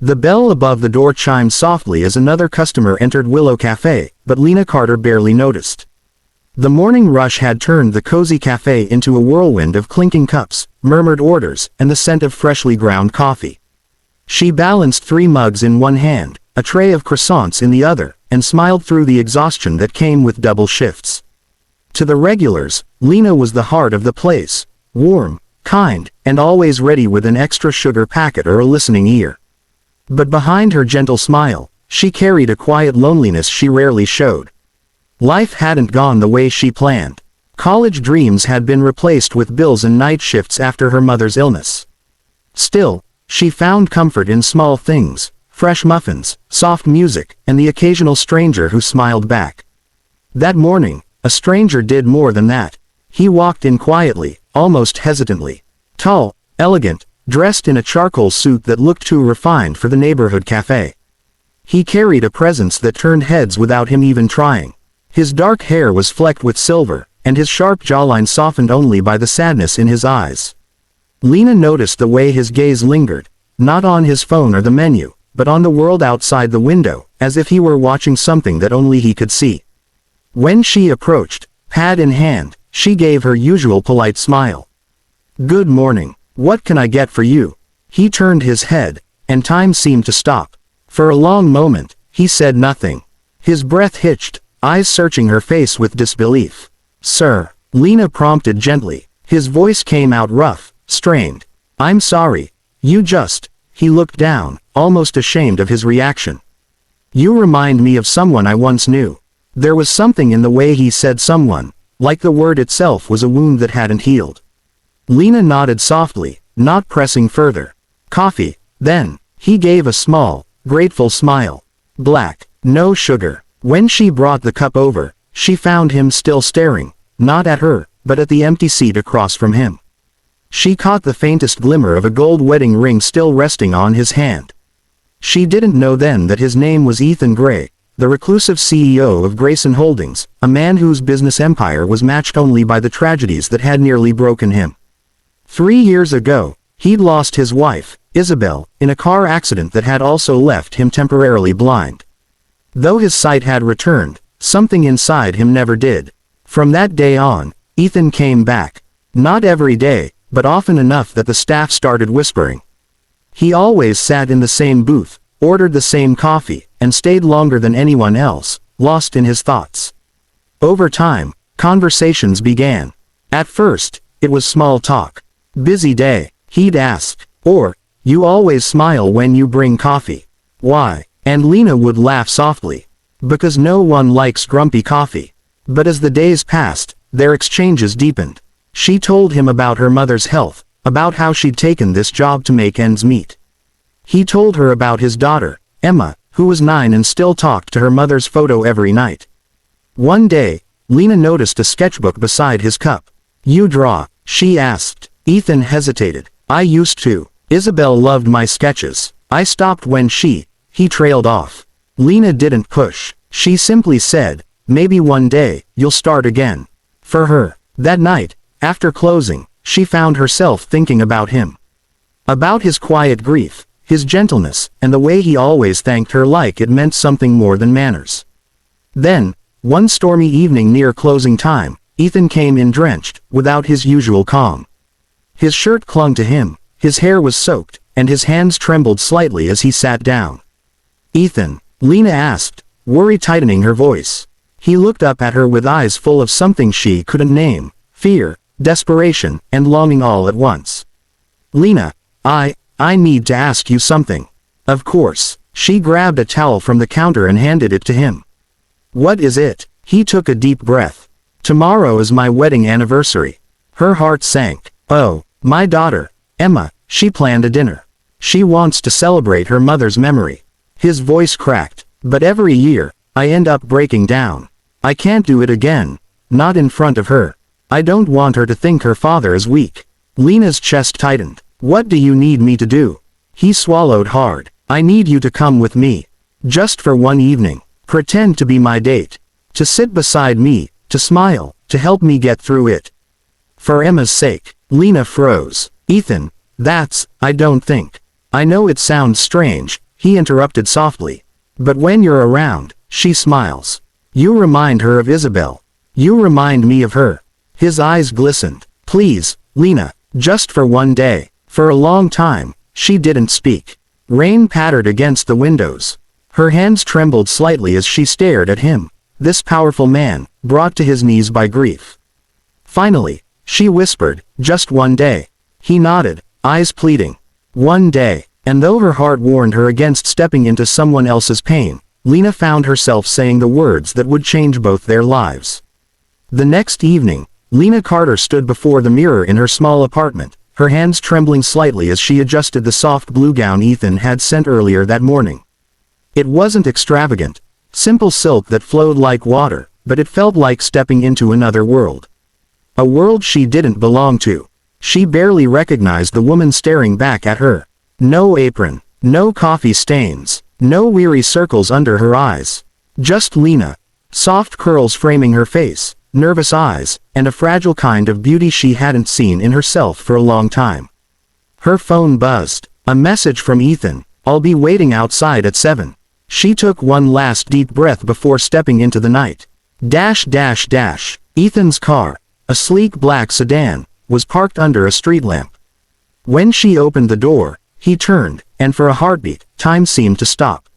The bell above the door chimed softly as another customer entered Willow Cafe, but Lena Carter barely noticed. The morning rush had turned the cozy cafe into a whirlwind of clinking cups, murmured orders, and the scent of freshly ground coffee. She balanced 3 mugs in one hand, a tray of croissants in the other, and smiled through the exhaustion that came with double shifts. To the regulars, Lena was the heart of the place, warm, kind, and always ready with an extra sugar packet or a listening ear. But behind her gentle smile, she carried a quiet loneliness she rarely showed. Life hadn't gone the way she planned. College dreams had been replaced with bills and night shifts after her mother's illness. Still, she found comfort in small things, fresh muffins, soft music, and the occasional stranger who smiled back. That morning, a stranger did more than that. He walked in quietly, almost hesitantly. Tall, elegant, dressed in a charcoal suit that looked too refined for the neighborhood cafe. He carried a presence that turned heads without him even trying. His dark hair was flecked with silver, and his sharp jawline softened only by the sadness in his eyes. Lena noticed the way his gaze lingered, not on his phone or the menu, but on the world outside the window, as if he were watching something that only he could see. When she approached, pad in hand, she gave her usual polite smile. "Good morning. What can I get for you?" He turned his head, and time seemed to stop. For a long moment, he said nothing. His breath hitched, eyes searching her face with disbelief. "Sir," Lena prompted gently. His voice came out rough, strained. "I'm sorry. You just..." He looked down, almost ashamed of his reaction. "You remind me of someone I once knew." There was something in the way he said someone, like the word itself was a wound that hadn't healed. Lena nodded softly, not pressing further. "Coffee, then." He gave a small, grateful smile. "Black, no sugar." When she brought the cup over, she found him still staring, not at her, but at the empty seat across from him. She caught the faintest glimmer of a gold wedding ring still resting on his hand. She didn't know then that his name was Ethan Gray, the reclusive CEO of Grayson Holdings, a man whose business empire was matched only by the tragedies that had nearly broken him. 3 years ago, he'd lost his wife, Isabel, in a car accident that had also left him temporarily blind. Though his sight had returned, something inside him never did. From that day on, Ethan came back. Not every day, but often enough that the staff started whispering. He always sat in the same booth, ordered the same coffee, and stayed longer than anyone else, lost in his thoughts. Over time, conversations began. At first, it was small talk. "Busy day," he'd ask, or, "You always smile when you bring coffee. Why?" And Lena would laugh softly. "Because no one likes grumpy coffee." But as the days passed, their exchanges deepened. She told him about her mother's health, about how she'd taken this job to make ends meet. He told her about his daughter, Emma, who was 9 and still talked to her mother's photo every night. One day, Lena noticed a sketchbook beside his cup. "You draw?" she asked. Ethan hesitated. "I used to. Isabel loved my sketches. I stopped when he trailed off." Lena didn't push. She simply said, "Maybe one day, you'll start again." For her, that night, after closing, she found herself thinking about him. About his quiet grief, his gentleness, and the way he always thanked her like it meant something more than manners. Then, one stormy evening near closing time, Ethan came in drenched, without his usual calm. His shirt clung to him, his hair was soaked, and his hands trembled slightly as he sat down. "Ethan?" Lena asked, worry tightening her voice. He looked up at her with eyes full of something she couldn't name, fear, desperation, and longing all at once. "Lena, I need to ask you something." "Of course." She grabbed a towel from the counter and handed it to him. "What is it?" He took a deep breath. "Tomorrow is my wedding anniversary." Her heart sank. "Oh, my daughter, Emma, she planned a dinner. She wants to celebrate her mother's memory." His voice cracked. "But every year, I end up breaking down. I can't do it again. Not in front of her. I don't want her to think her father is weak." Lena's chest tightened. "What do you need me to do?" He swallowed hard. "I need you to come with me. Just for one evening. Pretend to be my date. To sit beside me, to smile, to help me get through it." "For Emma's sake." Lena froze. "Ethan, I don't think." "I know it sounds strange," he interrupted softly. But when you're around, she smiles. You remind her of Isabel. You remind me of her. His eyes glistened. Please, Lena, just for one day. For a long time, she didn't speak. Rain pattered against the windows. Her hands trembled slightly as she stared at him, this powerful man, brought to his knees by grief. Finally, she whispered, just one day. He nodded, eyes pleading. One day. And though her heart warned her against stepping into someone else's pain, Lena found herself saying the words that would change both their lives. The next evening, Lena Carter stood before the mirror in her small apartment, her hands trembling slightly as she adjusted the soft blue gown Ethan had sent earlier that morning. It wasn't extravagant, simple silk that flowed like water, but it felt like stepping into another world. A world she didn't belong to. She barely recognized the woman staring back at her. No apron, no coffee stains, no weary circles under her eyes. Just Lena. Soft curls framing her face, nervous eyes, and a fragile kind of beauty she hadn't seen in herself for a long time. Her phone buzzed. A message from Ethan. I'll be waiting outside at 7. She took one last deep breath before stepping into the night. Ethan's car, a sleek black sedan, was parked under a street lamp. When she opened the door, he turned, and for a heartbeat, time seemed to stop.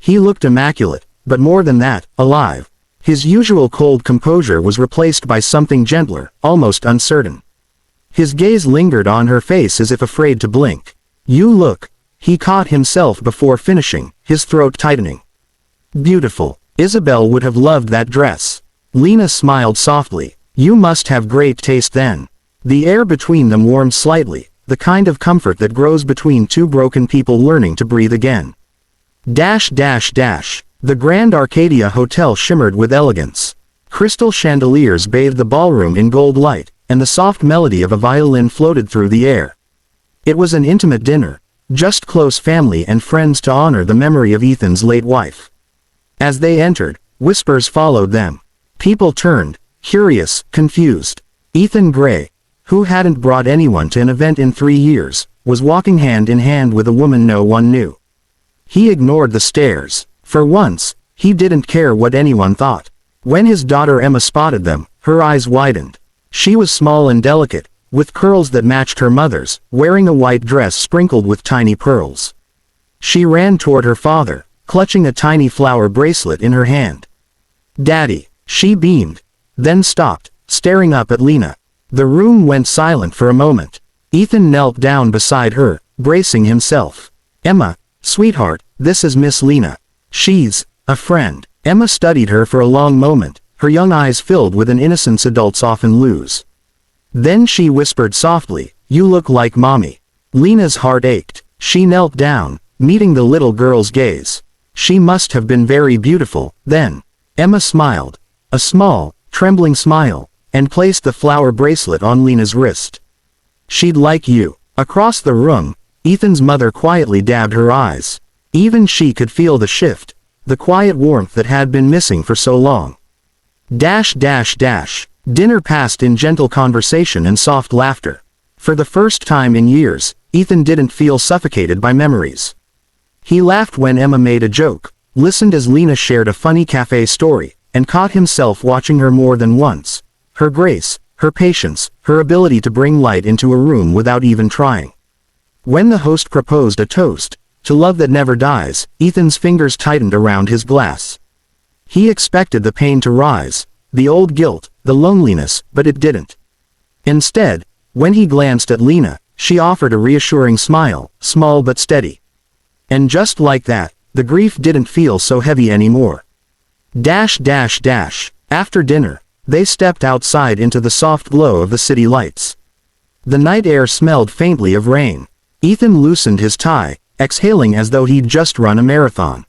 He looked immaculate, but more than that, alive. His usual cold composure was replaced by something gentler, almost uncertain. His gaze lingered on her face as if afraid to blink. You look. He caught himself before finishing, his throat tightening. Beautiful. Isabel would have loved that dress. Lena smiled softly. You must have great taste then. The air between them warmed slightly, the kind of comfort that grows between two broken people learning to breathe again. The Grand Arcadia Hotel shimmered with elegance. Crystal chandeliers bathed the ballroom in gold light, and the soft melody of a violin floated through the air. It was an intimate dinner, just close family and friends to honor the memory of Ethan's late wife. As they entered, whispers followed them. People turned, curious, confused. Ethan Gray, who hadn't brought anyone to an event in 3 years, was walking hand in hand with a woman no one knew. He ignored the stares. For once, he didn't care what anyone thought. When his daughter Emma spotted them, her eyes widened. She was small and delicate, with curls that matched her mother's, wearing a white dress sprinkled with tiny pearls. She ran toward her father, clutching a tiny flower bracelet in her hand. Daddy, she beamed, then stopped, staring up at Lena. The room went silent for a moment. Ethan knelt down beside her, bracing himself. Emma, sweetheart, this is Miss Lena. She's a friend. Emma studied her for a long moment, her young eyes filled with an innocence adults often lose. Then she whispered softly, you look like Mommy. Lena's heart ached. She knelt down, meeting the little girl's gaze. She must have been very beautiful, then. Emma smiled. A small, trembling smile, and placed the flower bracelet on Lena's wrist. She'd like you. Across the room, Ethan's mother quietly dabbed her eyes. Even she could feel the shift, the quiet warmth that had been missing for so long. Dinner passed in gentle conversation and soft laughter. For the first time in years, Ethan didn't feel suffocated by memories. He laughed when Emma made a joke, listened as Lena shared a funny cafe story, and caught himself watching her more than once. Her grace, her patience, her ability to bring light into a room without even trying. When the host proposed a toast, to love that never dies, Ethan's fingers tightened around his glass. He expected the pain to rise, the old guilt, the loneliness, but it didn't. Instead, when he glanced at Lena, she offered a reassuring smile, small but steady. And just like that, the grief didn't feel so heavy anymore. After dinner, they stepped outside into the soft glow of the city lights. The night air smelled faintly of rain. Ethan loosened his tie, exhaling as though he'd just run a marathon.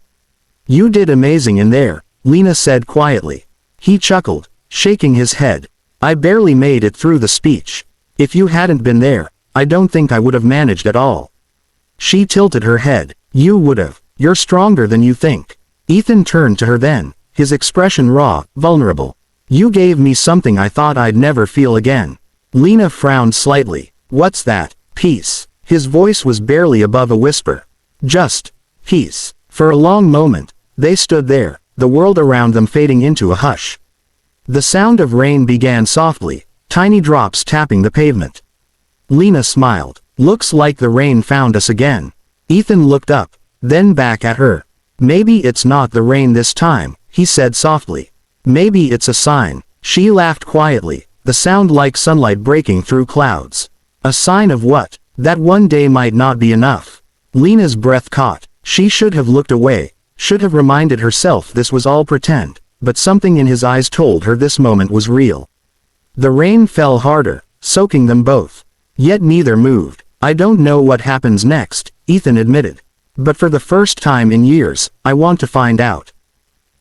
You did amazing in there, Lena said quietly. He chuckled, shaking his head. I barely made it through the speech. If you hadn't been there, I don't think I would have managed at all. She tilted her head. You would've. You're stronger than you think. Ethan turned to her then, his expression raw, vulnerable. You gave me something I thought I'd never feel again. Lena frowned slightly. What's that? Peace. His voice was barely above a whisper. Just Peace. For a long moment, they stood there, the world around them fading into a hush. The sound of rain began softly, tiny drops tapping the pavement. Lena smiled. Looks like the rain found us again. Ethan looked up, then back at her. Maybe it's not the rain this time, he said softly. Maybe it's a sign. She laughed quietly, the sound like sunlight breaking through clouds. A sign of what? That one day might not be enough. Lena's breath caught. She should have looked away, should have reminded herself this was all pretend, but something in his eyes told her this moment was real. The rain fell harder, soaking them both. Yet neither moved. I don't know what happens next, Ethan admitted. But for the first time in years, I want to find out.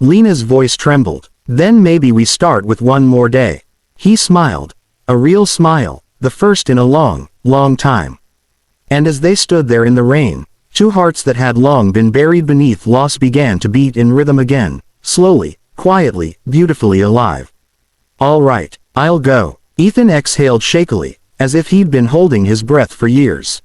Lena's voice trembled. Then maybe we start with one more day. He smiled. A real smile, the first in a long, long time. And as they stood there in the rain, two hearts that had long been buried beneath loss began to beat in rhythm again, slowly, quietly, beautifully alive. All right, I'll go. Ethan exhaled shakily, as if he'd been holding his breath for years.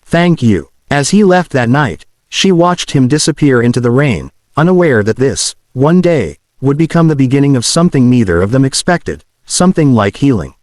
Thank you. As he left that night, she watched him disappear into the rain, unaware that this, one day, would become the beginning of something neither of them expected, something like healing.